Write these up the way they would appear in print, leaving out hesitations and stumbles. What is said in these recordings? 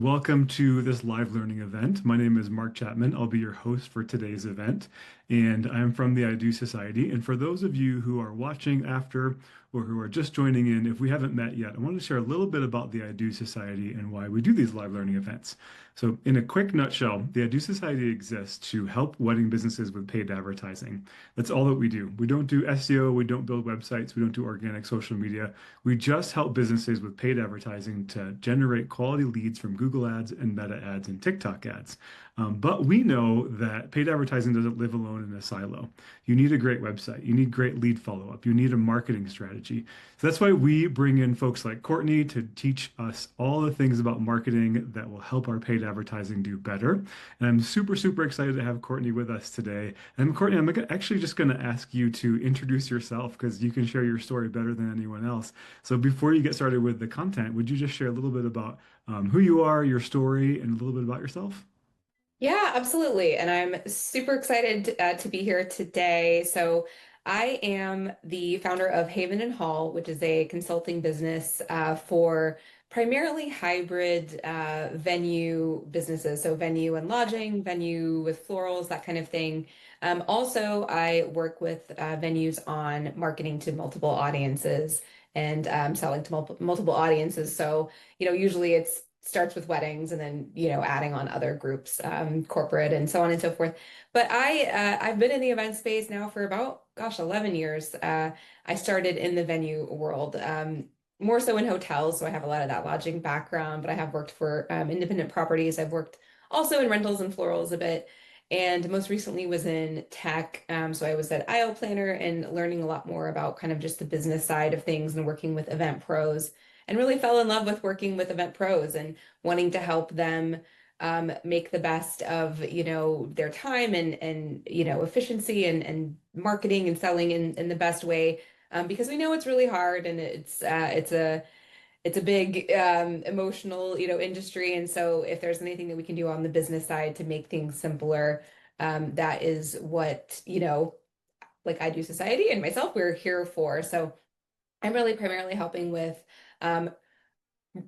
Welcome to this live learning event. My name is Mark Chapman. I'll be your host for today's event, and I'm from the I Do Society. And for those of you who are watching after or who are just joining in, if we haven't met yet, I want to share a little bit about the I Do Society and why we do these live learning events. So, in a quick nutshell, the I Do Society exists to help wedding businesses with paid advertising. That's all that we do. We don't do SEO, we don't build websites, we don't do organic social media. We just help businesses with paid advertising to generate quality leads from Google Ads and Meta Ads and TikTok ads. But we know that paid advertising doesn't live alone in a silo. You need a great website. You need great lead follow-up. You need a marketing strategy. So that's why we bring in folks like Courtney to teach us all the things about marketing that will help our paid advertising do better. And I'm super, super excited to have Courtney with us today. And Courtney, actually just going to ask you to introduce yourself because you can share your story better than anyone else. So before you get started with the content, would you just share a little bit about who you are, your story, and a little bit about yourself? Yeah, absolutely. And I'm super excited to be here today. So, I am the founder of Haven and Hall, which is a consulting business for primarily hybrid venue businesses. So, venue and lodging, venue with florals, that kind of thing. Also, I work with venues on marketing to multiple audiences and selling to multiple audiences. So, usually it's starts with weddings and then adding on other groups, corporate and so on and so forth. But I've been in the event space now for about, gosh, 11 years. I started in the venue world, more so in hotels, so I have a lot of that lodging background, but I have worked for independent properties. I've worked also in rentals and florals a bit, and most recently was in tech. So I was at IO Planner and learning a lot more about kind of just the business side of things and working with event pros, and really fell in love with working with event pros and wanting to help them make the best of, their time and efficiency and marketing and selling in the best way. Because we know it's really hard and it's a big emotional, industry. And so if there's anything that we can do on the business side to make things simpler, that is what, like I Do Society and myself, we're here for. So I'm really primarily helping with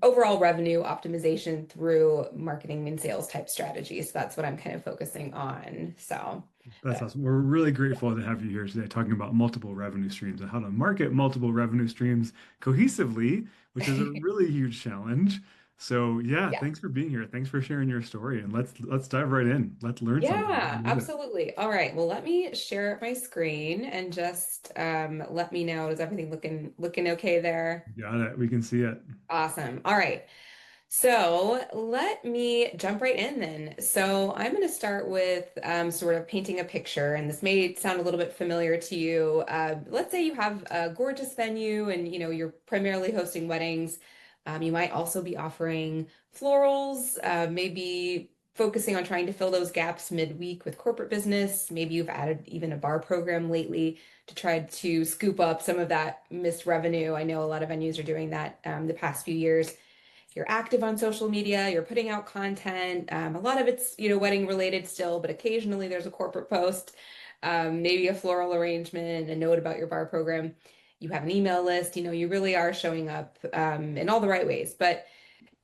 overall revenue optimization through marketing and sales type strategies. So that's what I'm kind of focusing on. So, That's but awesome. We're really grateful to have you here today talking about multiple revenue streams and how to market multiple revenue streams cohesively, which is a really huge challenge. So yeah, yeah. thanks for being here. Thanks for sharing your story. And let's dive right in. Let's learn something. I Yeah, love it. absolutely. All right. Well, let me share my screen and just let me know. Is everything looking okay there? Got it. We can see it. Awesome. All right. So let me jump right in then. So I'm going to start with sort of painting a picture, and this may sound a little bit familiar to you. Let's say you have a gorgeous venue, and you're primarily hosting weddings. You might also be offering florals, maybe focusing on trying to fill those gaps midweek with corporate business. Maybe you've added even a bar program lately to try to scoop up some of that missed revenue. I know a lot of venues are doing that the past few years. You're active on social media, you're putting out content. A lot of it's, wedding related still, but occasionally there's a corporate post, maybe a floral arrangement, a note about your bar program. You have an email list, you really are showing up in all the right ways. But,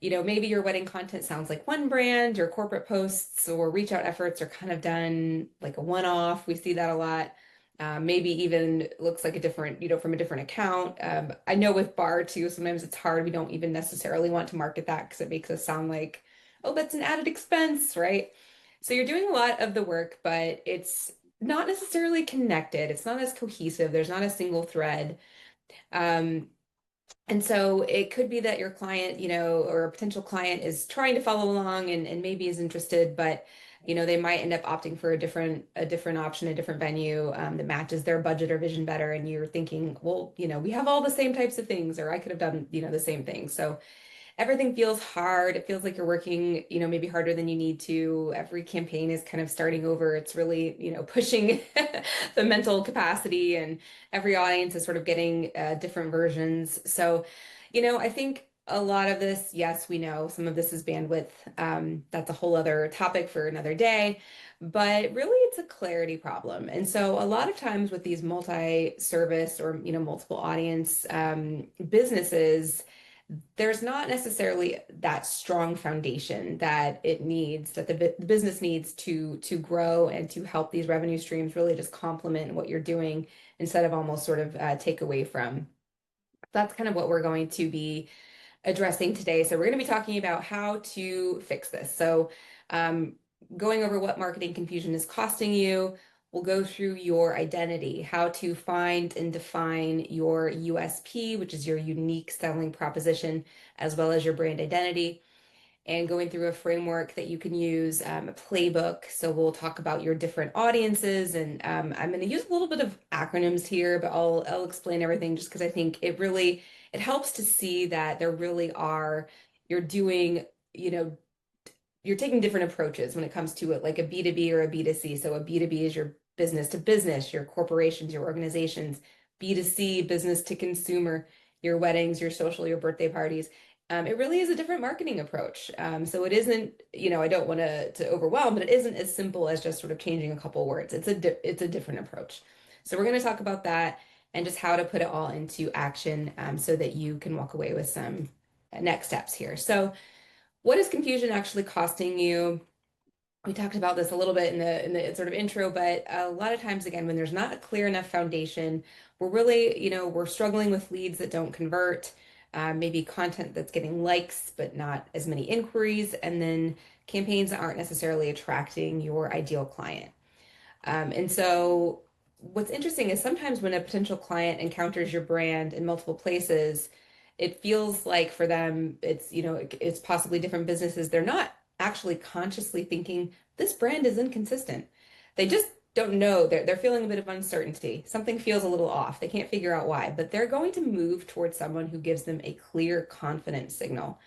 maybe your wedding content sounds like one brand, your corporate posts or reach out efforts are kind of done like a one-off. We see that a lot. Maybe even looks like a different, from a different account. I know with bar too, sometimes it's hard. We don't even necessarily want to market that because it makes us sound like, oh, that's an added expense, right? So you're doing a lot of the work, but it's not necessarily connected. It's not as cohesive. There's not a single thread. Um, and so it could be that your client, or a potential client is trying to follow along and maybe is interested, but they might end up opting for a different option, a different venue that matches their budget or vision better. And you're thinking, well, we have all the same types of things, or I could have done, the same thing. So everything feels hard. It feels like you're working, maybe harder than you need to. Every campaign is kind of starting over. It's really, pushing the mental capacity, and every audience is sort of getting different versions. So, I think a lot of this, yes, we know some of this is bandwidth. That's a whole other topic for another day. But really, it's a clarity problem. And so, a lot of times with these multi-service or multiple audience businesses, there's not necessarily that strong foundation that it needs, that the business needs to grow and to help these revenue streams really just complement what you're doing instead of almost sort of take away from. That's kind of what we're going to be addressing today. So we're going to be talking about how to fix this. So going over what marketing confusion is costing you. We'll go through your identity, how to find and define your USP, which is your unique selling proposition, as well as your brand identity, and going through a framework that you can use, a playbook. So we'll talk about your different audiences, and I'm going to use a little bit of acronyms here, but I'll explain everything just because I think it helps to see that there really are you're doing, you know, you're taking different approaches when it comes to it, like a B2B or a B2C. So a B2B is your business to business, your corporations, your organizations. B2C, business to consumer, your weddings, your social, your birthday parties. It really is a different marketing approach. So it isn't, I don't want to overwhelm, but it isn't as simple as just sort of changing a couple words. It's a different approach. So we're going to talk about that and just how to put it all into action, so that you can walk away with some next steps here. So what is confusion actually costing you? We talked about this a little bit in the sort of intro, but a lot of times, again, when there's not a clear enough foundation, we're really, we're struggling with leads that don't convert, maybe content that's getting likes, but not as many inquiries, and then campaigns that aren't necessarily attracting your ideal client. And so what's interesting is sometimes when a potential client encounters your brand in multiple places, it feels like for them, it's possibly different businesses. They're not actually consciously thinking this brand is inconsistent. They just don't know. They're feeling a bit of uncertainty. Something feels a little off. They can't figure out why, but they're going to move towards someone who gives them a clear, confident signal.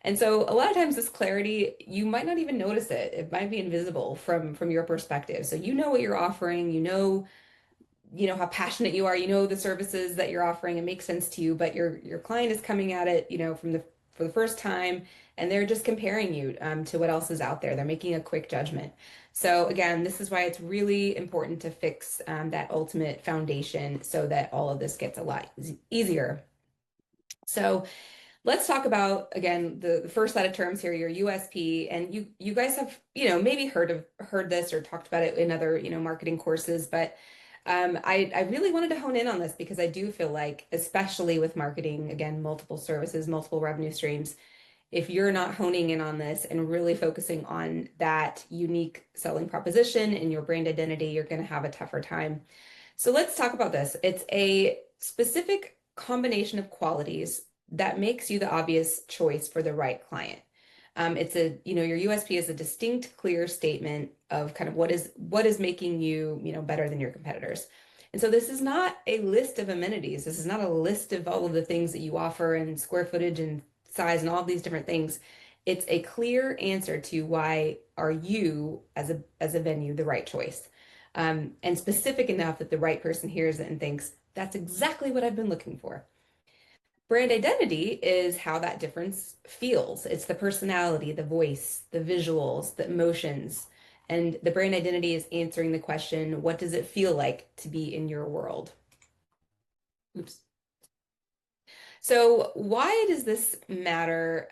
And so a lot of times this clarity, you might not even notice it. It might be invisible from your perspective. So you know what you're offering, how passionate you are, the services that you're offering, it makes sense to you, but your client is coming at it, for the first time, and they're just comparing you to what else is out there. They're making a quick judgment. So again, this is why it's really important to fix that ultimate foundation so that all of this gets a lot easier. So let's talk about again the first set of terms here, your USP, and you guys have maybe heard this or talked about it in other marketing courses, but I really wanted to hone in on this because I do feel like, especially with marketing, again, multiple services, multiple revenue streams, if you're not honing in on this and really focusing on that unique selling proposition and your brand identity, you're going to have a tougher time. So let's talk about this. It's a specific combination of qualities that makes you the obvious choice for the right client. Your USP is a distinct, clear statement of kind of what is making you, better than your competitors. And so this is not a list of amenities. This is not a list of all of the things that you offer and square footage and size and all these different things. It's a clear answer to why are you as a venue the right choice, and specific enough that the right person hears it and thinks that's exactly what I've been looking for. Brand identity is how that difference feels. It's the personality, the voice, the visuals, the emotions. And the brand identity is answering the question, what does it feel like to be in your world? Oops. So why does this matter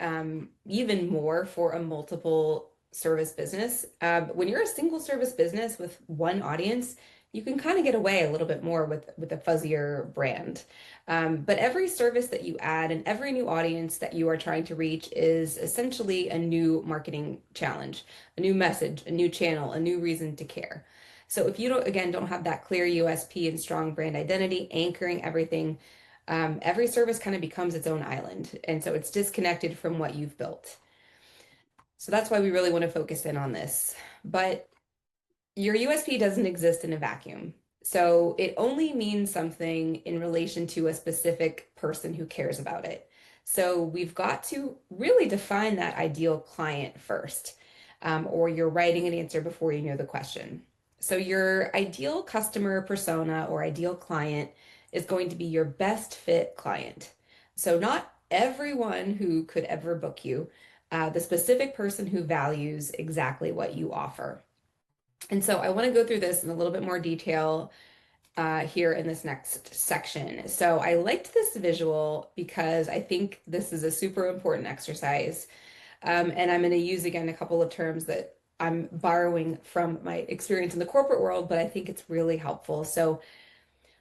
even more for a multiple service business? When you're a single service business with one audience, you can kind of get away a little bit more with a fuzzier brand. But every service that you add and every new audience that you are trying to reach is essentially a new marketing challenge, a new message, a new channel, a new reason to care. So if you don't have that clear USP and strong brand identity anchoring everything, every service kind of becomes its own island. And so it's disconnected from what you've built. So that's why we really want to focus in on this. But your USP doesn't exist in a vacuum. So it only means something in relation to a specific person who cares about it. So we've got to really define that ideal client first, or you're writing an answer before you know the question. So your ideal customer persona or ideal client is going to be your best fit client. So not everyone who could ever book you, the specific person who values exactly what you offer. And so I want to go through this in a little bit more detail here in this next section. So I liked this visual because I think this is a super important exercise. And I'm going to use again a couple of terms that I'm borrowing from my experience in the corporate world, but I think it's really helpful. So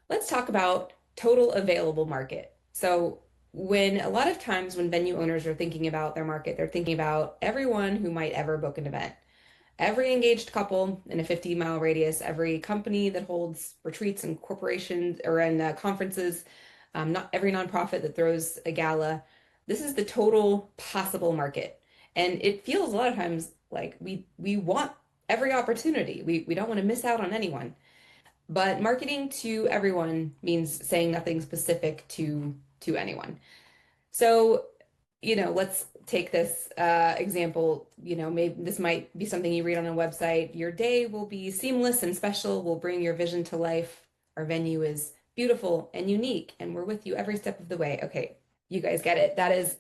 let's talk about total available market. So when a lot of times when venue owners are thinking about their market, they're thinking about everyone who might ever book an event. Every engaged couple in a 50-mile radius, every company that holds retreats and corporations or in conferences, not every nonprofit that throws a gala. This is the total possible market. And it feels a lot of times like we want every opportunity. We don't want to miss out on anyone. But marketing to everyone means saying nothing specific to anyone. So, let's take this example. Maybe this might be something you read on a website. Your day will be seamless and special. We'll bring your vision to life. Our venue is beautiful and unique, and we're with you every step of the way. Okay, you guys get it. That is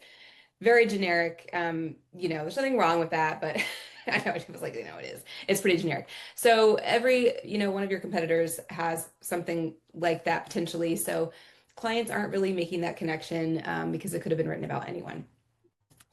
very generic. There's nothing wrong with that, but I know it was like, it is. It's pretty generic. So every, one of your competitors has something like that potentially. So clients aren't really making that connection because it could have been written about anyone.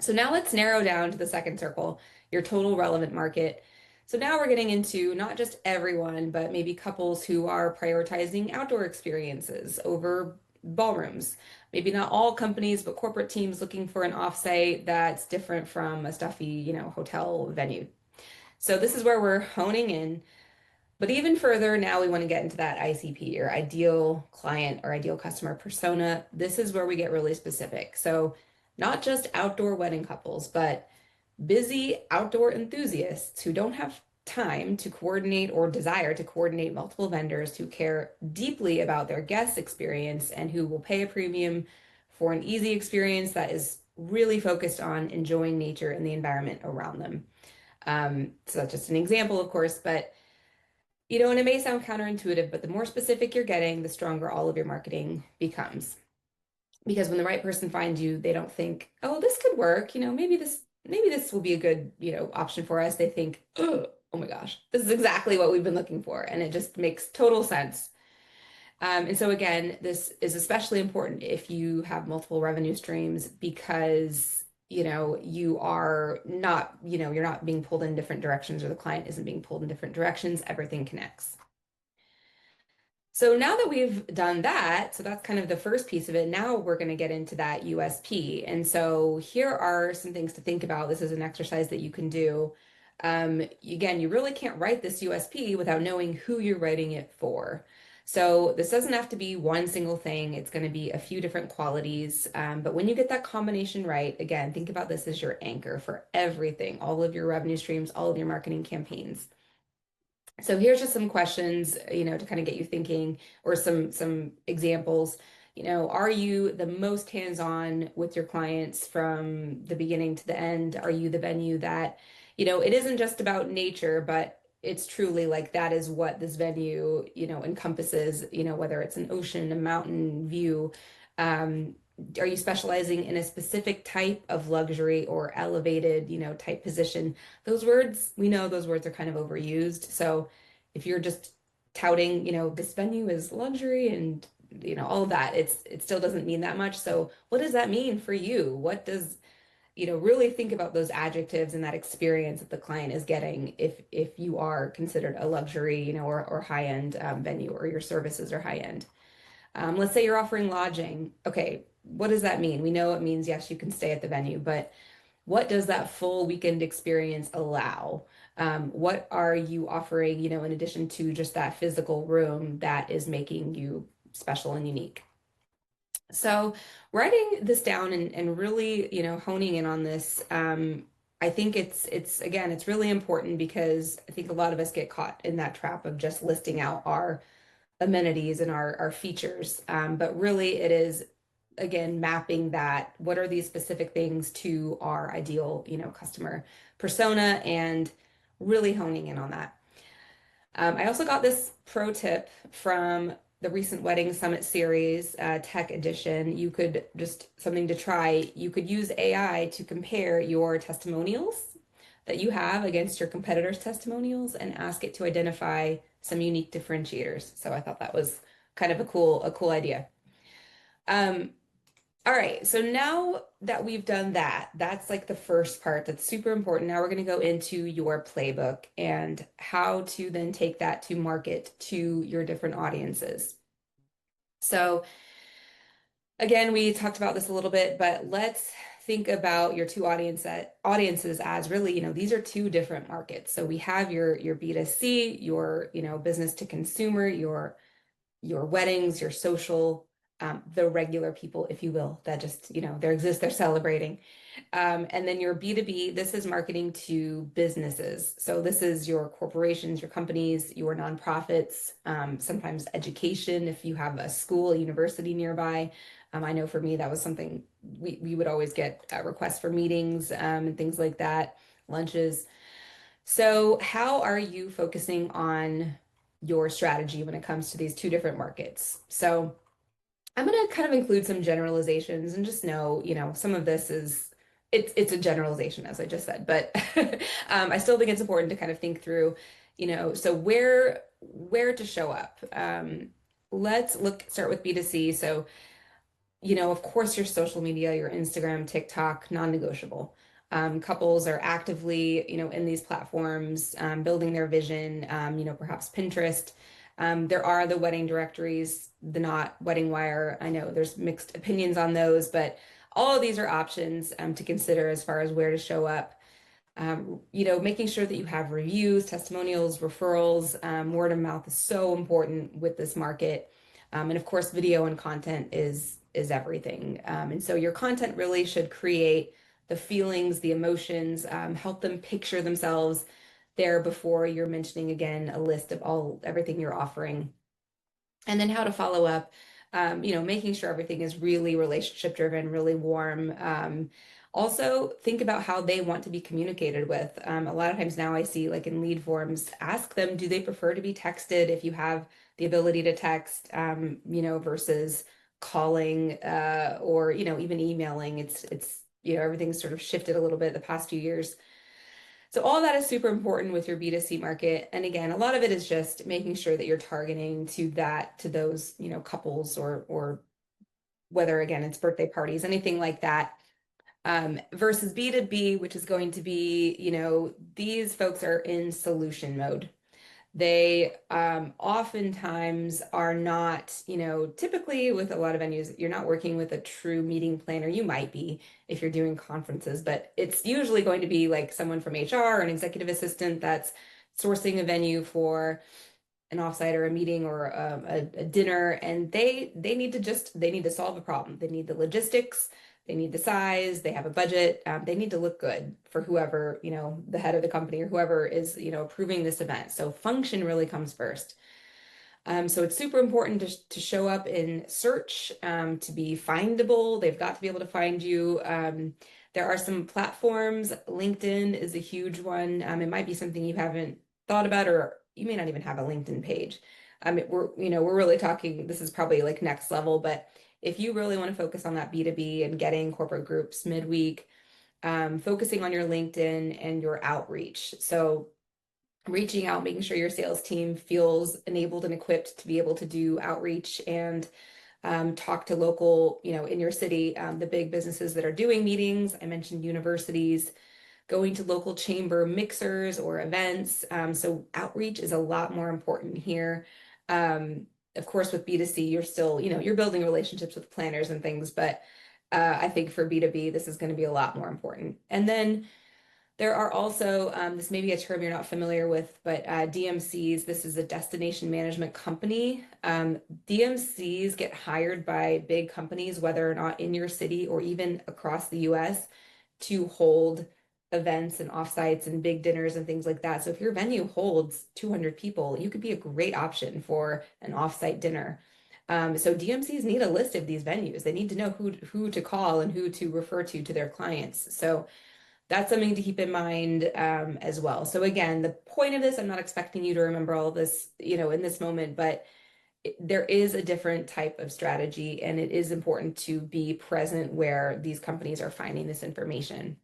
So now let's narrow down to the second circle, your total relevant market. So now we're getting into not just everyone, but maybe couples who are prioritizing outdoor experiences over ballrooms. Maybe not all companies, but corporate teams looking for an offsite that's different from a stuffy, hotel venue. So this is where we're honing in. But even further, now we want to get into that ICP or ideal client or ideal customer persona. This is where we get really specific. So not just outdoor wedding couples, but busy outdoor enthusiasts who don't have time to coordinate or desire to coordinate multiple vendors who care deeply about their guest experience and who will pay a premium for an easy experience that is really focused on enjoying nature and the environment around them. So that's just an example, of course, but and it may sound counterintuitive, but the more specific you're getting, the stronger all of your marketing becomes. Because when the right person finds you, they don't think, "Oh, this could work. Maybe this will be a good, option for us." They think, "Oh my gosh, this is exactly what we've been looking for." And it just makes total sense. And so again, this is especially important if you have multiple revenue streams because, you're not being pulled in different directions or the client isn't being pulled in different directions. Everything connects. So now that we've done that, so that's kind of the first piece of it. Now we're going to get into that USP. And so here are some things to think about. This is an exercise that you can do. Again, you really can't write this USP without knowing who you're writing it for. So this doesn't have to be one single thing. It's going to be a few different qualities. But when you get that combination right, again, think about this as your anchor for everything, all of your revenue streams, all of your marketing campaigns. So here's just some questions, to kind of get you thinking, or some examples. Are you the most hands-on with your clients from the beginning to the end? Are you the venue that, it isn't just about nature, but it's truly like that is what this venue, encompasses, whether it's an ocean, a mountain view. Are you specializing in a specific type of luxury or elevated, type position? Those words, we know those words are kind of overused. So if you're just touting, this venue is luxury and, all of that, it still doesn't mean that much. So what does that mean for you? What does, really think about those adjectives and that experience that the client is getting if you are considered a luxury, or high-end venue or your services are high-end. Let's say you're offering lodging. Okay, what does that mean? We know it means, yes, you can stay at the venue, but what does that full weekend experience allow? What are you offering, in addition to just that physical room that is making you special and unique? So writing this down and really, honing in on this, I think it's really important because I think a lot of us get caught in that trap of just listing out our amenities and our features. But really it is, again, mapping that, what are these specific things to our ideal, customer persona and really honing in on that. I also got this pro tip from the recent Wedding Summit series, Tech Edition. You could just something to try. You could use AI to compare your testimonials that you have against your competitors' testimonials and ask it to identify some unique differentiators. So I thought that was kind of a cool idea. Um, all right, so now that we've done that, that's like the first part that's super important. Now we're going to go into your playbook and how to then take that to market to your different audiences. So again, we talked about this a little bit, but let's think about your two audiences as really, these are two different markets. So we have your B2C, your, business to consumer, your weddings, your social, the regular people, if you will, that just, they exist, they're celebrating. And then your B2B, this is marketing to businesses. So this is your corporations, your companies, your nonprofits, sometimes education, if you have a school, a university nearby. I know for me, that was something we would always get requests for meetings and things like that, lunches. So, how are you focusing on your strategy when it comes to these two different markets? So, I'm going to kind of include some generalizations and just know, some of this is it's a generalization, as I just said, but I still think it's important to kind of think through, so where to show up. Let's start with B2C. So of course, your social media, your Instagram, TikTok, non-negotiable. Couples are actively, in these platforms, building their vision, perhaps Pinterest. There are the wedding directories, the Not Wedding Wire. I know there's mixed opinions on those, but all of these are options to consider as far as where to show up. Making sure that you have reviews, testimonials, referrals, word of mouth is so important with this market. And of course, video and content is everything. And so your content really should create the feelings, the emotions, help them picture themselves there before you're mentioning again a list of everything you're offering. And then how to follow up, making sure everything is really relationship driven, really warm. Also, think about how they want to be communicated with. A lot of times now I see, like in lead forms, ask them, do they prefer to be texted if you have the ability to text, versus calling or, even emailing. Everything's sort of shifted a little bit the past few years. So all that is super important with your B2C market. And again, a lot of it is just making sure that you're targeting to those, couples or whether again it's birthday parties, anything like that. Versus B2B, which is going to be, these folks are in solution mode. They oftentimes are not, typically with a lot of venues, you're not working with a true meeting planner. You might be if you're doing conferences, but it's usually going to be like someone from HR or an executive assistant that's sourcing a venue for an offsite or a meeting or a dinner, and they need to solve a problem. They need the logistics, they need the size, they have a budget, they need to look good for whoever, the head of the company or whoever is, approving this event. So function really comes first. So it's super important to show up in search, to be findable. They've got to be able to find you. There are some platforms. LinkedIn is a huge one. It might be something you haven't thought about, or you may not even have a LinkedIn page. We're really talking, this is probably like next level, but if you really want to focus on that B2B and getting corporate groups midweek, focusing on your LinkedIn and your outreach. So reaching out, making sure your sales team feels enabled and equipped to be able to do outreach and talk to local, in your city, the big businesses that are doing meetings. I mentioned universities, going to local chamber mixers or events. So outreach is a lot more important here. Of course, with B2C, you're still, you're building relationships with planners and things, but I think for B2B, this is going to be a lot more important. And then there are also, this may be a term you're not familiar with, but DMCs, this is a destination management company. DMCs get hired by big companies, whether or not in your city or even across the US, to hold events and offsites and big dinners and things like that. So if your venue holds 200 people, you could be a great option for an offsite dinner. So DMCs need a list of these venues. They need to know who to call and who to refer to their clients. So that's something to keep in mind as well. So again, the point of this, I'm not expecting you to remember all of this, in this moment, but there is a different type of strategy, and it is important to be present where these companies are finding this information.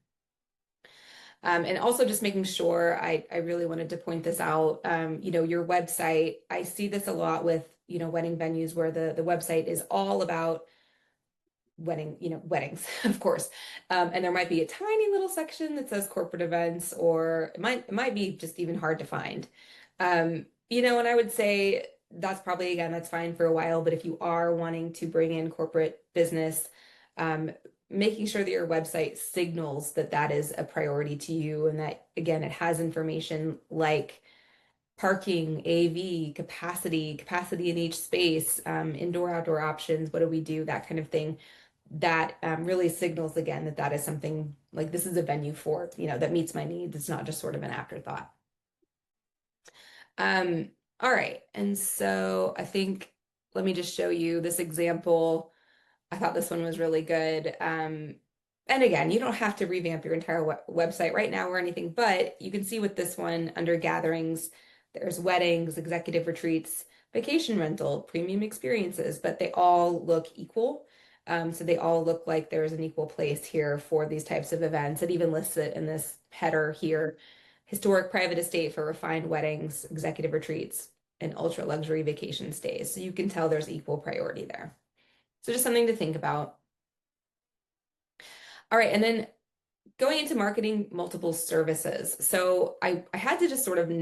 And also just making sure, I really wanted to point this out, your website, I see this a lot with, wedding venues where the website is all about weddings, of course. And there might be a tiny little section that says corporate events, or it might be just even hard to find. And I would say that's probably, again, that's fine for a while, but if you are wanting to bring in corporate business, um, making sure that your website signals that that is a priority to you and that, again, it has information like parking, AV, capacity in each space, indoor, outdoor options, what do we do, that kind of thing. That really signals again that that is something like this is a venue for, that meets my needs. It's not just sort of an afterthought. Um, all right. And so I think, let me just show you this example. I thought this one was really good. And again, you don't have to revamp your entire website right now or anything, but you can see with this one under gatherings, there's weddings, executive retreats, vacation rental, premium experiences, but they all look equal. So they all look like there's an equal place here for these types of events. It even lists it in this header here: historic private estate for refined weddings, executive retreats, and ultra luxury vacation stays. So you can tell there's equal priority there. So just something to think about. All right, and then going into marketing multiple services. So I had to just sort of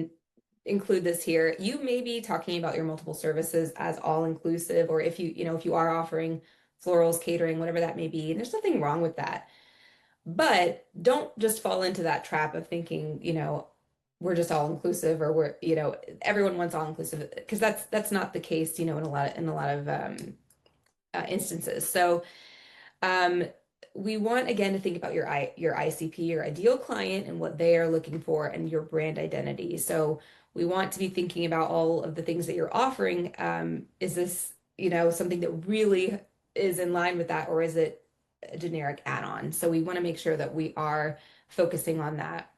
include this here. You may be talking about your multiple services as all inclusive, or if you are offering florals, catering, whatever that may be, and there's nothing wrong with that. But don't just fall into that trap of thinking, we're just all inclusive, or everyone wants all inclusive, because that's not the case, in a lot of instances. So um, we want again to think about your ICP, your ideal client, and what they are looking for, and your brand identity. So we want to be thinking about all of the things that you're offering. Is this, something that really is in line with that, or is it a generic add-on? So we want to make sure that we are focusing on that.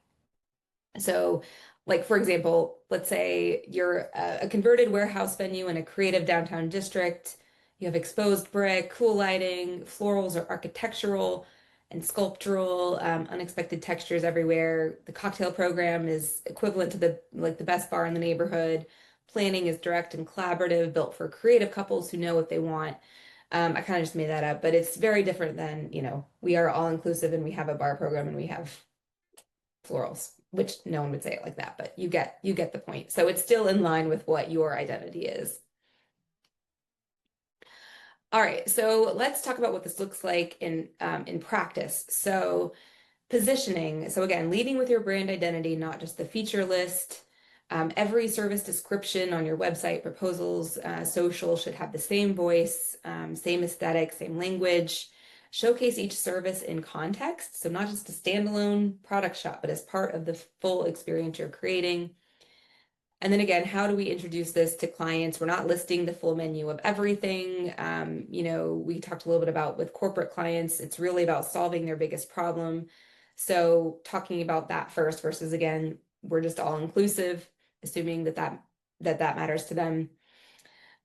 So, like for example, let's say you're a converted warehouse venue in a creative downtown district. You have exposed brick, cool lighting, florals or architectural and sculptural, unexpected textures everywhere. The cocktail program is equivalent to the best bar in the neighborhood. Planning is direct and collaborative, built for creative couples who know what they want. I kind of just made that up, but it's very different than, we are all inclusive and we have a bar program and we have florals, which no one would say it like that, but you get the point. So it's still in line with what your identity is. All right, so let's talk about what this looks like in practice. So positioning. So again, leading with your brand identity, not just the feature list. Every service description on your website, proposals, social should have the same voice, same aesthetic, same language. Showcase each service in context. So not just a standalone product shop, but as part of the full experience you're creating. And then again, how do we introduce this to clients? We're not listing the full menu of everything. We talked a little bit about with corporate clients, it's really about solving their biggest problem. So talking about that first versus again, we're just all inclusive, assuming that matters to them.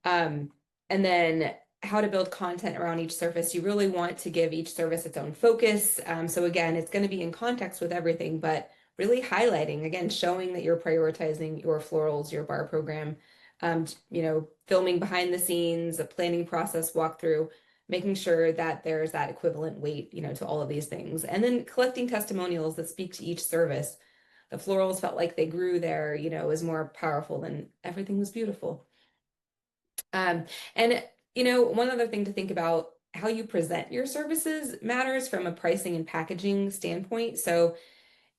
Um, and then how to build content around each service. You really want to give each service its own focus. So again, it's going to be in context with everything, but really highlighting, again, showing that you're prioritizing your florals, your bar program, filming behind the scenes, a planning process walkthrough, making sure that there's that equivalent weight, to all of these things. And then collecting testimonials that speak to each service. The florals felt like they grew there, is more powerful than everything was beautiful. And one other thing to think about, how you present your services matters from a pricing and packaging standpoint. So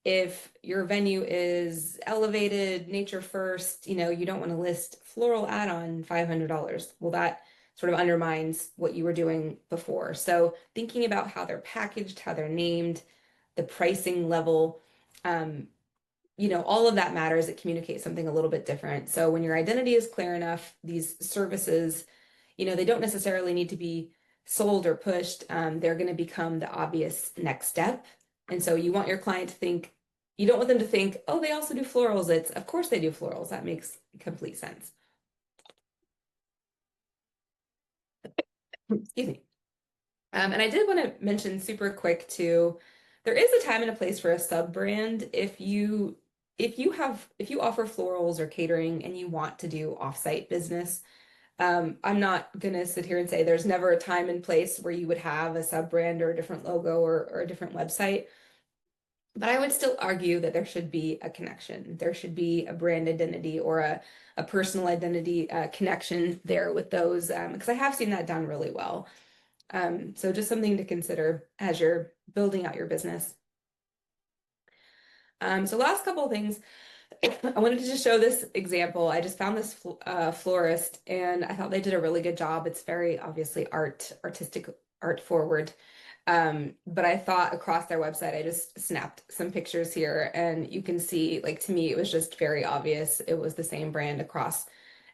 if your venue is elevated, nature first, you don't want to list floral add-on $500. Well, that sort of undermines what you were doing before. So thinking about how they're packaged, how they're named, the pricing level, um, all of that matters. It communicates something a little bit different. So when your identity is clear enough, these services, they don't necessarily need to be sold or pushed. They're going to become the obvious next step. And so you want your client to think, you don't want them to think, oh, they also do florals. It's, of course they do florals. That makes complete sense. Excuse me. And I did want to mention super quick too, there is a time and a place for a sub brand if you offer florals or catering and you want to do offsite business. I'm not gonna sit here and say there's never a time and place where you would have a sub brand or a different logo or a different website. But I would still argue that there should be a connection. There should be a brand identity or a personal identity connection there with those, because I have seen that done really well. So just something to consider as you're building out your business. So last couple of things, I wanted to just show this example. I just found this florist and I thought they did a really good job. It's very obviously artistic, art forward. But I thought across their website, I just snapped some pictures here and you can see, like to me, it was just very obvious. It was the same brand across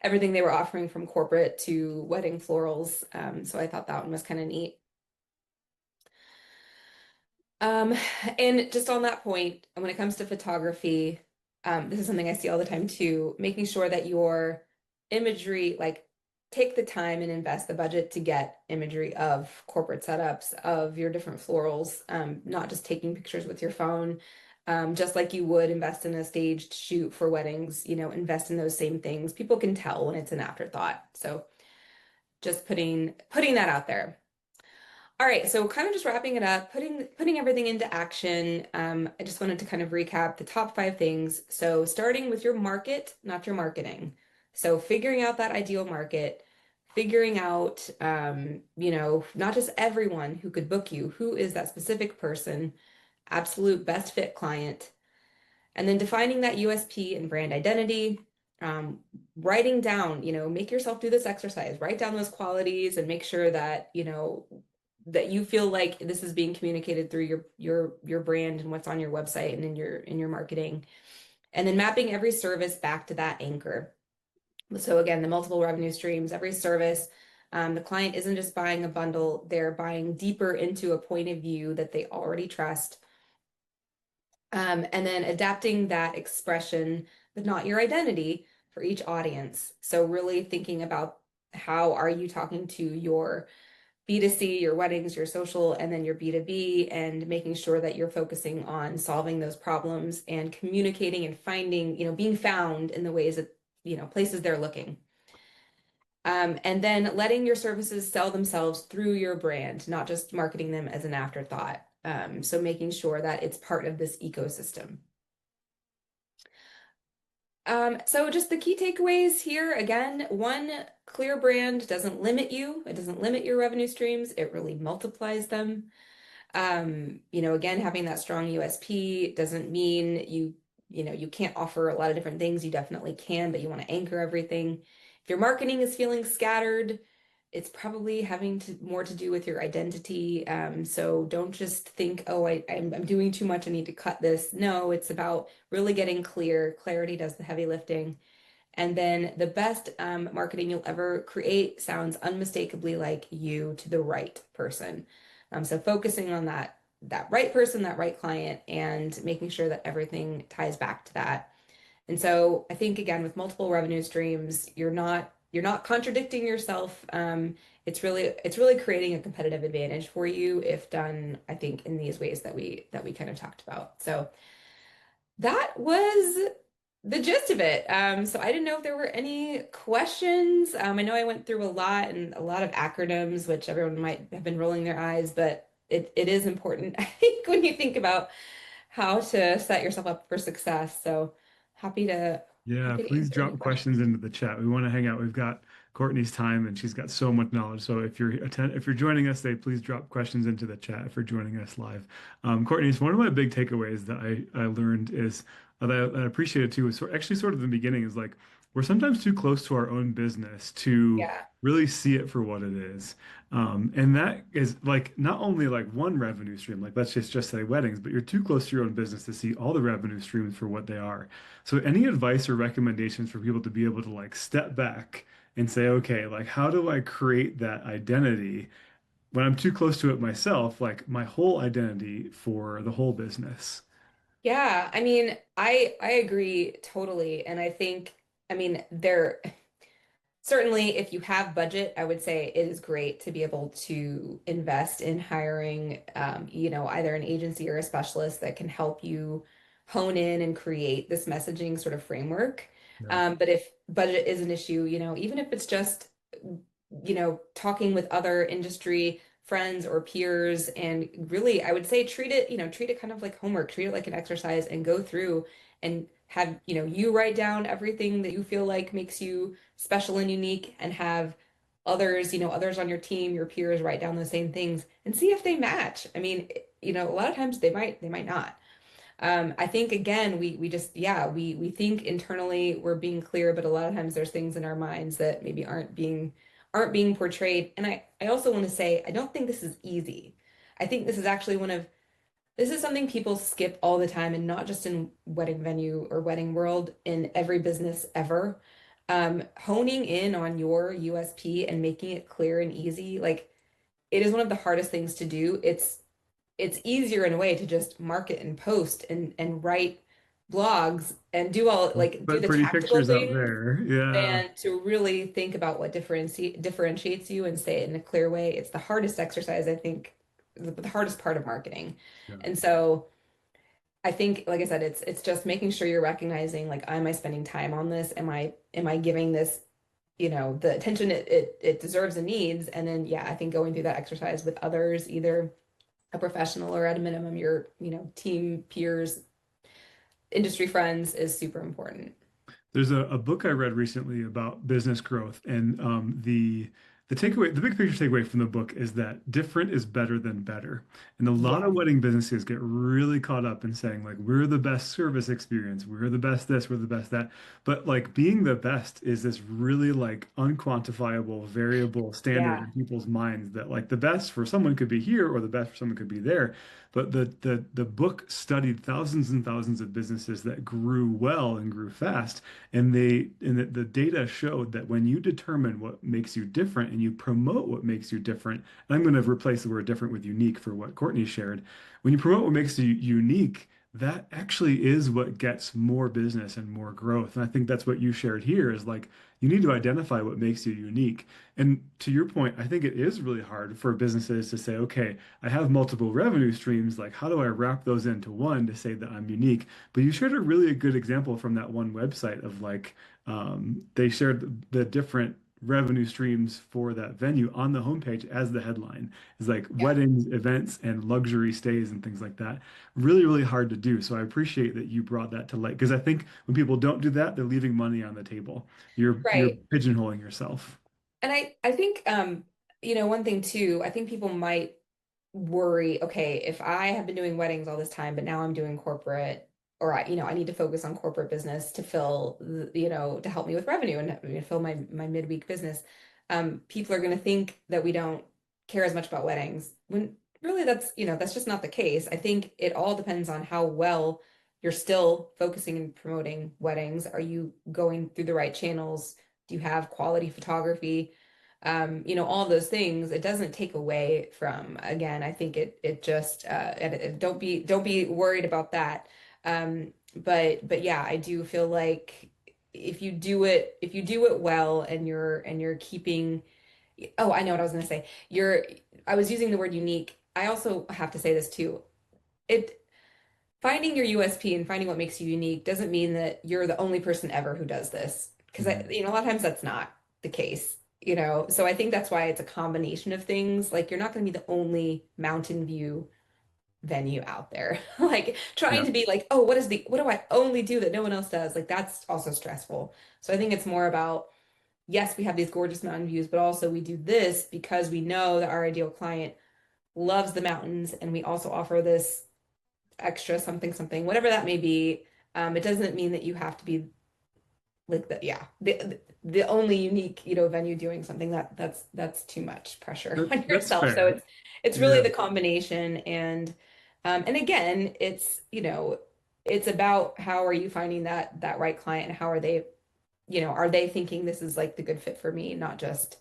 everything they were offering from corporate to wedding florals. So I thought that one was kind of neat. Um, and just on that point, when it comes to photography, this is something I see all the time too, making sure that your imagery, like take the time and invest the budget to get imagery of corporate setups, of your different florals, not just taking pictures with your phone, just like you would invest in a staged shoot for weddings, invest in those same things. People can tell when it's an afterthought. So just putting that out there. All right, so kind of just wrapping it up, putting everything into action. I just wanted to kind of recap the top 5 things. So starting with your market, not your marketing. So figuring out that ideal market, figuring out, not just everyone who could book you, who is that specific person, absolute best fit client, and then defining that USP and brand identity. Um, Writing down, make yourself do this exercise, write down those qualities and make sure that, that you feel like this is being communicated through your brand and what's on your website and in your marketing. And then mapping every service back to that anchor. So again, the multiple revenue streams, every service, the client isn't just buying a bundle, they're buying deeper into a point of view that they already trust. And then adapting that expression, but not your identity for each audience. So really thinking about how are you talking to your B2C, your weddings, your social, and then your B2B, and making sure that you're focusing on solving those problems and communicating and finding, being found in the ways that, places they're looking. And then letting your services sell themselves through your brand, not just marketing them as an afterthought. So making sure that it's part of this ecosystem. So just the key takeaways here, again, one, clear brand doesn't limit you. It doesn't limit your revenue streams. It really multiplies them. Again, having that strong USP doesn't mean you can't offer a lot of different things. You definitely can, but you want to anchor everything. If your marketing is feeling scattered, it's probably having more to do with your identity. So don't just think, oh, I'm doing too much. I need to cut this. No, it's about really getting clear. Clarity does the heavy lifting. And then the best marketing you'll ever create sounds unmistakably like you to the right person. So focusing on that right person, that right client, and making sure that everything ties back to that. And so I think again with multiple revenue streams, you're not contradicting yourself. It's really creating a competitive advantage for you if done, I think, in these ways that we kind of talked about. So that was the gist of it. So I didn't know if there were any questions. I know I went through a lot and a lot of acronyms, which everyone might have been rolling their eyes, but it is important, I think, when you think about how to set yourself up for success. So happy to Yeah, happy to please answer any drop questions questions. into the chat. We want to hang out. We've got Courtney's time and she's got so much knowledge. So if you're joining us today, please drop questions into the chat if you're joining us live. Courtney, it's one of my big takeaways that I learned is that I appreciated too is actually sort of the beginning is like we're sometimes too close to our own business to Yeah. really see it for what it is. And that is like not only like one revenue stream, like let's just say weddings, but you're too close to your own business to see all the revenue streams for what they are. So any advice or recommendations for people to be able to like step back and say, okay, like how do I create that identity when I'm too close to it myself, like my whole identity for the whole business? Yeah, I mean, I agree totally. And I think, I mean, Certainly, if you have budget, I would say it is great to be able to invest in hiring, either an agency or a specialist that can help you hone in and create this messaging sort of framework. Yeah. But if budget is an issue, even if it's just, talking with other industry friends or peers, and really, I would say treat it kind of like homework, treat it like an exercise, and go through and have, you write down everything that you feel like makes you special and unique, and have others on your team, your peers, write down those same things and see if they match. I mean, a lot of times they might not. I think again, we just, yeah, we think internally we're being clear, but a lot of times there's things in our minds that maybe aren't being portrayed. And I also want to say, I don't think this is easy. I think this is something people skip all the time, and not just in wedding venue or wedding world, in every business ever. Honing in on your USP and making it clear and easy, like, it is one of the hardest things to do. It's easier in a way to just market and post and write blogs and do But the pretty tactical pictures out things there. Yeah. than to really think about what differentiates you and say it in a clear way. It's the hardest exercise, I think, the hardest part of marketing. Yeah. And so I think, like I said, it's just making sure you're recognizing, like, am I spending time on this? Am I giving this, the attention it deserves and needs? And then, yeah, I think going through that exercise with others, either a professional or at a minimum your, team, peers, industry friends, is super important. There's a book I read recently about business growth, and the takeaway, the big picture takeaway from the book is that different is better than better. And a lot of Yes. wedding businesses get really caught up in saying like we're the best service experience, we're the best this, we're the best that. But like being the best is this really like unquantifiable variable standard Yeah. in people's minds that like the best for someone could be here or the best for someone could be there. But the book studied thousands and thousands of businesses that grew well and grew fast, and the data showed that when you determine what makes you different and you promote what makes you different, and I'm going to replace the word different with unique for what Courtney shared. When you promote what makes you unique, that actually is what gets more business and more growth. And I think that's what you shared here is like you need to identify what makes you unique. And to your point, I think it is really hard for businesses to say, okay, I have multiple revenue streams. Like, how do I wrap those into one to say that I'm unique? But you shared a really good example from that one website of like they shared the different revenue streams for that venue on the homepage as the headline. It's like Yeah. weddings, events, and luxury stays and things like that. Really, really hard to do. So I appreciate that you brought that to light because I think when people don't do that, they're leaving money on the table. You're Right. pigeonholing yourself. And I think, one thing too, I think people might worry, okay, if I have been doing weddings all this time, but now I'm doing corporate, or I need to focus on corporate business to fill, to help me with revenue and fill my midweek business. People are going to think that we don't care as much about weddings, when really that's just not the case. I think it all depends on how well you're still focusing and promoting weddings. Are you going through the right channels? Do you have quality photography? All those things. It doesn't take away from, again, I think it just, don't be worried about that. But yeah, I do feel like if you do it well, and you're keeping, oh, I know what I was going to say. I was using the word unique. I also have to say this too. It Finding your USP and finding what makes you unique doesn't mean that you're the only person ever who does this. Because Mhm. a lot of times that's not the case. So I think that's why it's a combination of things. Like, you're not going to be the only mountain view venue out there. Like, trying Yeah. to be like, oh, what do I only do that no one else does? Like, that's also stressful. So I think it's more about, yes, we have these gorgeous mountain views, but also we do this because we know that our ideal client loves the mountains, and we also offer this extra something something, whatever that may be. It doesn't mean that you have to be like the only unique, venue doing something. That's too much pressure on That's yourself. So fair. it's really Yeah. the combination. And again, it's about, how are you finding that right client, and how are they thinking this is like the good fit for me, not just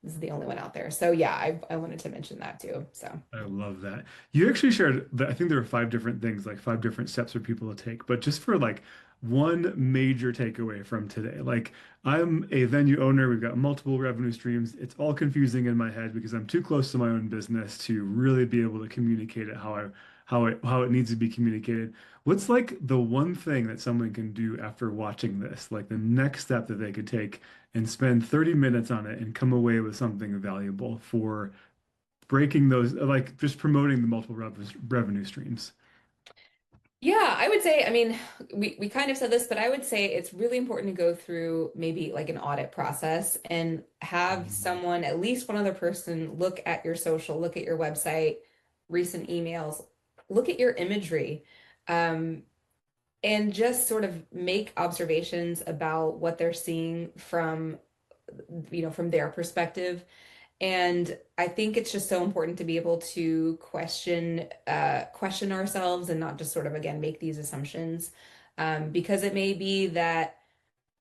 this is the only one out there. So yeah, I wanted to mention that too. So I love that. You actually shared that I think there are five different things, like five different steps for people to take. But just for like one major takeaway from today. Like, I'm a venue owner, we've got multiple revenue streams. It's all confusing in my head because I'm too close to my own business to really be able to communicate it how it needs to be communicated. What's like the one thing that someone can do after watching this, like the next step that they could take and spend 30 minutes on it and come away with something valuable for breaking those, like just promoting the multiple revenue streams? Yeah, I would say, I mean, we kind of said this, but I would say it's really important to go through maybe like an audit process and have Mhm. someone, at least one other person, look at your social, look at your website, recent emails, look at your imagery, um, and just sort of make observations about what they're seeing from, from their perspective. And I think it's just so important to be able to question ourselves and not just sort of again make these assumptions. Because it may be that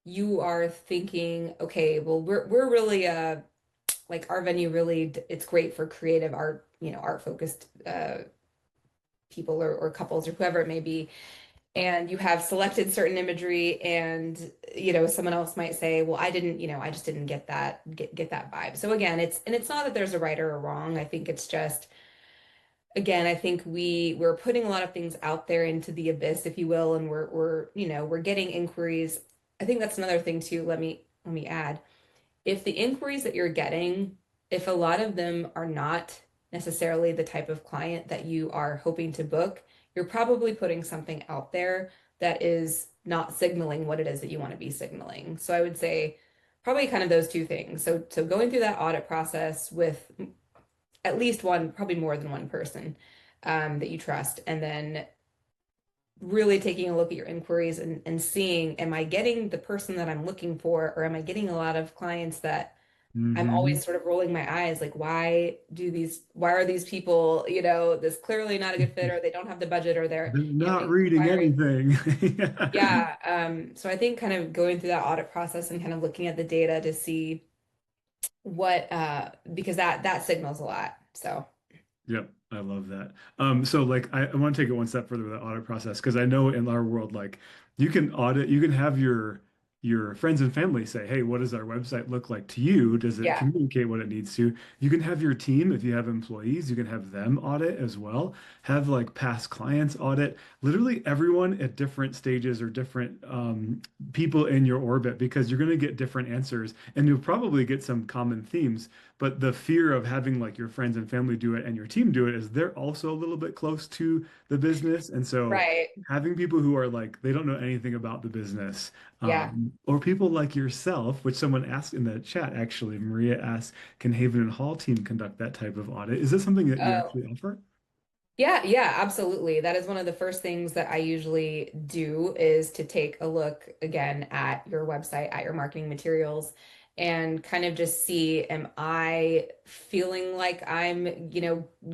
you are thinking, okay, well, we're really like our venue really it's great for creative art, art focused people or couples or whoever it may be, and you have selected certain imagery, and someone else might say, well, I didn't, I just didn't get that vibe. So again, it's not that there's a right or a wrong. I think it's just, again, I think we're putting a lot of things out there into the abyss, if you will, and we're getting inquiries. I think that's another thing too. Let me add, if the inquiries that you're getting, if a lot of them are not necessarily the type of client that you are hoping to book, you're probably putting something out there that is not signaling what it is that you want to be signaling. So I would say probably kind of those two things. So going through that audit process with at least one, probably more than one person that you trust, and then really taking a look at your inquiries and seeing, am I getting the person that I'm looking for, or am I getting a lot of clients that I'm always Hmm. sort of rolling my eyes, like, why are these people, this clearly not a good fit, or they don't have the budget, or they're, They're not reading inquiring. anything. Yeah. So I think kind of going through that audit process and kind of looking at the data to see because that signals a lot. So Yep, I love that. So like I want to take it one step further with the audit process because I know in our world, like you can have your friends and family say, hey, what does our website look like to you? Does it yeah, communicate what it needs to? You can have your team, if you have employees, you can have them audit as well. Have like past clients audit, literally everyone at different stages or different people in your orbit because you're going to get different answers and you'll probably get some common themes. But the fear of having like your friends and family do it and your team do it is they're also a little bit close to the business. And so right. having people who are like, they don't know anything about the business, Yeah. or people like yourself, which someone asked in the chat, actually, Maria asked, can Haven and Hall team conduct that type of audit? Is this something that you Oh, actually offer? yeah, yeah, absolutely. That is one of the first things that I usually do is to take a look again at your website, at your marketing materials, and kind of just see, am I feeling like I'm,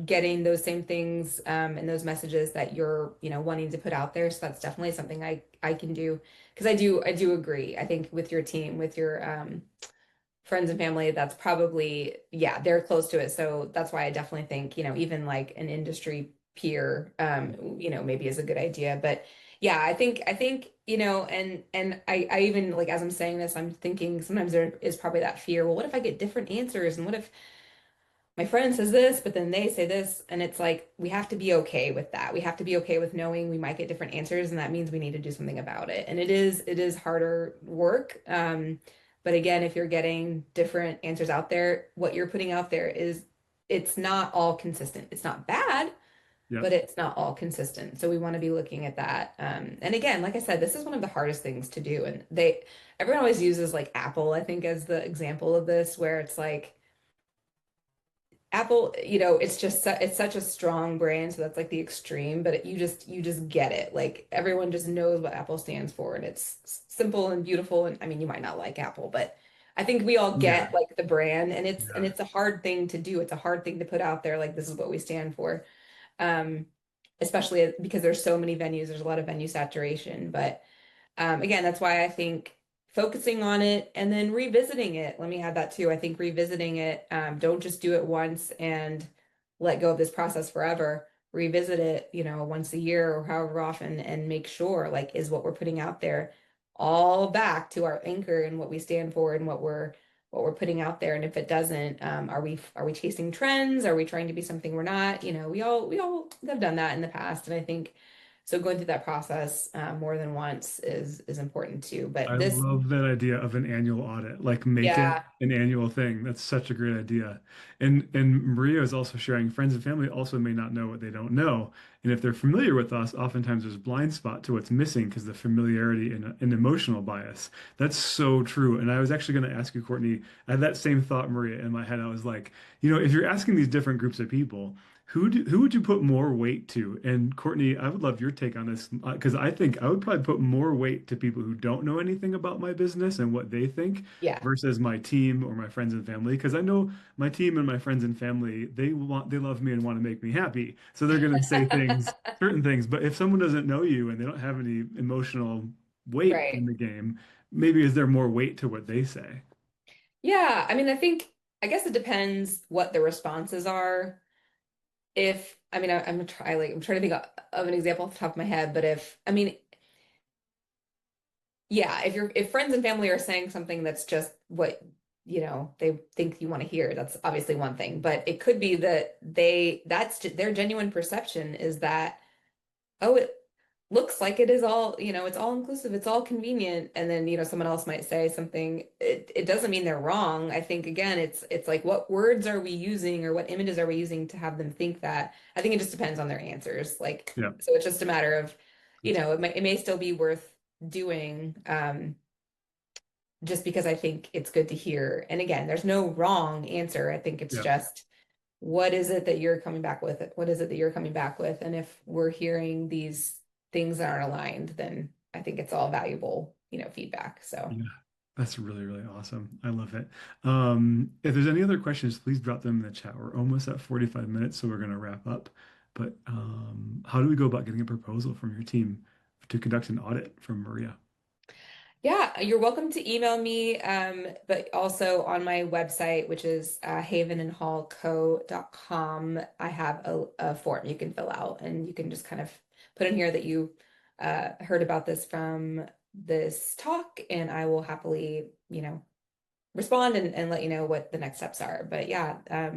getting those same things and those messages that you're, wanting to put out there. So that's definitely something I can do because I do agree. I think with your team, with your friends and family, that's probably, yeah, they're close to it. So that's why I definitely think, even like an industry peer, maybe is a good idea. But yeah, I think, and I even like as I'm saying this, I'm thinking sometimes there is probably that fear. Well, what if I get different answers? And what if my friend says this, but then they say this, and it's like we have to be okay with that. We have to be okay with knowing we might get different answers, and that means we need to do something about it. And it is harder work. But again, if you're getting different answers out there, what you're putting out there is it's not all consistent. It's not bad, but Yep. it's not all consistent. So we want to be looking at that. And again, like I said, this is one of the hardest things to do. And everyone always uses like Apple, I think, as the example of this, where it's like Apple, it's just it's such a strong brand, so that's like the extreme, but you just get it. Like everyone just knows what Apple stands for, and it's simple and beautiful. And I mean, you might not like Apple, but I think we all Yeah. get like the brand, and it's and Yeah. it's a hard thing to do. It's a hard thing to put out there, like this is what we stand for. Um, Especially because there's so many venues, there's a lot of venue saturation, but again, that's why I think focusing on it and then revisiting it. Let me add that too. I think revisiting it, don't just do it once and let go of this process forever. revisit it, once a year or however often and make sure like is what we're putting out there all back to our anchor and what we stand for and what we're putting out there. And if it doesn't, are we chasing trends? Are we trying to be something we're not? We all have done that in the past, and I think so. Going through that process more than once is important too. But I this, love that idea of an annual audit. Like make it yeah, an annual thing. That's such a great idea. And Maria is also sharing friends and family also may not know what they don't know. And if they're familiar with us, oftentimes there's blind spot to what's missing because the familiarity and emotional bias. That's so true. And I was actually going to ask you, Courtney, I had that same thought, Maria, in my head. I was like, if you're asking these different groups of people, who would you put more weight to? And Courtney, I would love your take on this because I think I would probably put more weight to people who don't know anything about my business and what they think yeah, versus my team or my friends and family. Because I know my team and my friends and family, they love me and want to make me happy. So they're going to say certain things. But if someone doesn't know you and they don't have any emotional weight right. in the game, maybe is there more weight to what they say? Yeah, I mean, I guess it depends what the responses are. If I mean, I'm trying to think of an example off the top of my head, but I mean, yeah, if friends and family are saying something that's just what, they think you want to hear, that's obviously one thing. But it could be that their genuine perception is that, oh, it looks like it is all, it's all inclusive, it's all convenient. And then, someone else might say something. It doesn't mean they're wrong. I think again, it's like what words are we using or what images are we using to have them think that? I think it just depends on their answers. Like, Yeah, so it's just a matter of, that's it may still be worth doing, just because I think it's good to hear. And again, there's no wrong answer. I think it's yeah. just what is it that you're coming back with? What is it that you're coming back with? And if we're hearing these things that aren't aligned, then I think it's all valuable, feedback. So, Yeah, that's really, really awesome. I love it. If there's any other questions, please drop them in the chat. We're almost at 45 minutes, so we're going to wrap up. But how do we go about getting a proposal from your team to conduct an audit from Maria? yeah, you're welcome to email me, but also on my website, which is havenandhallco.com, I have a form you can fill out, and you can just kind of put in here that you heard about this from this talk, and I will happily, respond and let you know what the next steps are. But yeah,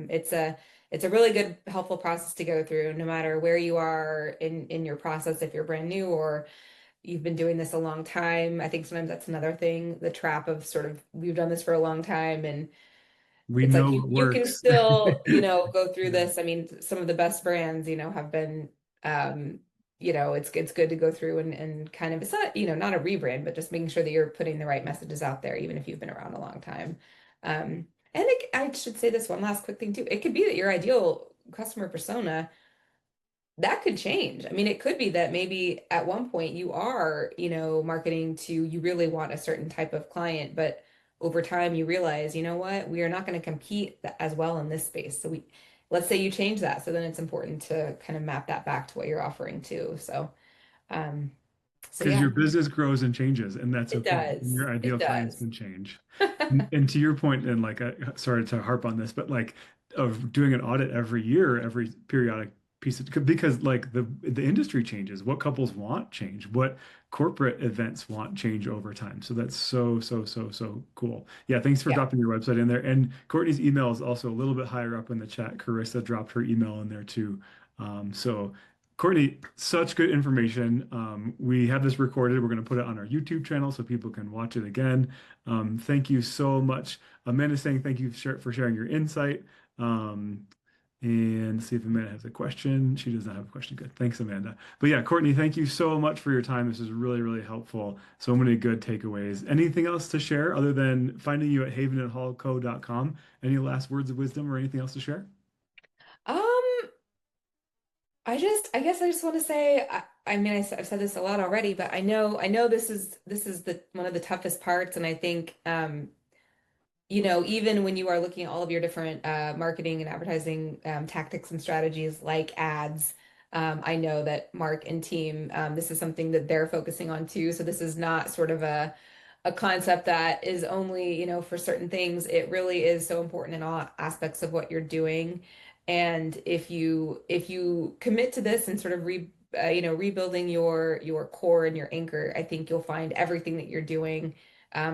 it's a really good, helpful process to go through, no matter where you are in your process, if you're brand new or you've been doing this a long time. I think sometimes that's another thing, the trap of sort of we've done this for a long time and We it's like know you what you can works. still, go through Yeah. this. I mean, some of the best brands, have been it's good to go through and kind of it's not, not a rebrand, but just making sure that you're putting the right messages out there, even if you've been around a long time. And I should say this one last quick thing too. It could be that your ideal customer persona that could change. I mean, it could be that maybe at one point you are, marketing to you really want a certain type of client, but over time you realize, you know what, we are not going to compete as well in this space. So let's say you change that. So then it's important to kind of map that back to what you're offering too. Um, so Because your yeah, business grows and changes, and that's it okay. And does. your ideal It clients does. can change. And to your point, and like, sorry to harp on this, but like, of doing an audit every year, every periodic piece of, because like the industry changes, what couples want change, what corporate events want change over time. So that's so cool. Yeah, thanks for Yeah. dropping your website in there. And Courtney's email is also a little bit higher up in the chat. Carissa dropped her email in there too. So Courtney, such good information. We have this recorded. We're going to put it on our YouTube channel so people can watch it again. Thank you so much. Amanda saying thank you for sharing your insight. Um, and see if Amanda has a question. She does not have a question. Good. Thanks, Amanda. But yeah, Courtney, thank you so much for your time. This is really, really helpful. So many good takeaways. Anything else to share other than finding you at havenandhallco.com? Any last words of wisdom or anything else to share? Um, I guess I just want to say, I mean, I've said this a lot already, but I know this is the one of the toughest parts, and I think, even when you are looking at all of your different marketing and advertising tactics and strategies like ads, I know that Mark and team, this is something that they're focusing on too. So this is not sort of a concept that is only, for certain things. It really is so important in all aspects of what you're doing. And if you commit to this and sort of rebuilding your core and your anchor, I think you'll find everything that you're doing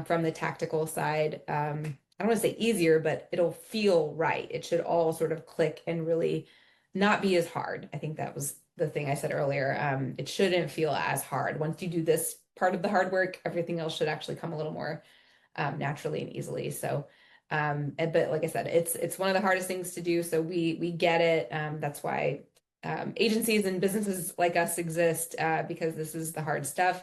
from the tactical side. I don't want to say easier, but it'll feel right. It should all sort of click and really not be as hard. I think that was the thing I said earlier. It shouldn't feel as hard. Once you do this part of the hard work, everything else should actually come a little more naturally and easily. So, but like I said, it's one of the hardest things to do. So we get it. That's why agencies and businesses like us exist because this is the hard stuff.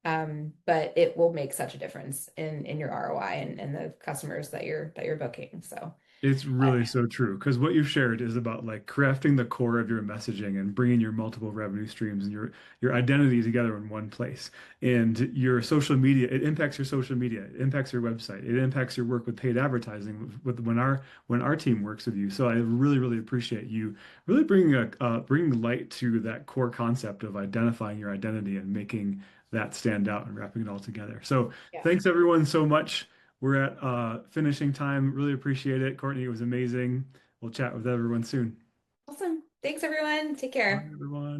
But it will make such a difference in your ROI and the customers that you're booking. So, It's uh, really so true because what you've shared is about like crafting the core of your messaging and bringing your multiple revenue streams and your identity together in one place. And your social media, it impacts your social media, it impacts your website, it impacts your work with paid advertising with when our team works with you. So I really, really appreciate you really bringing light to that core concept of identifying your identity and making that stand out and wrapping it all together. So yeah. thanks everyone so much. We're at finishing time. Really appreciate it. Courtney, it was amazing. We'll chat with everyone soon. Awesome. Thanks, everyone. Take Bye, care. everyone.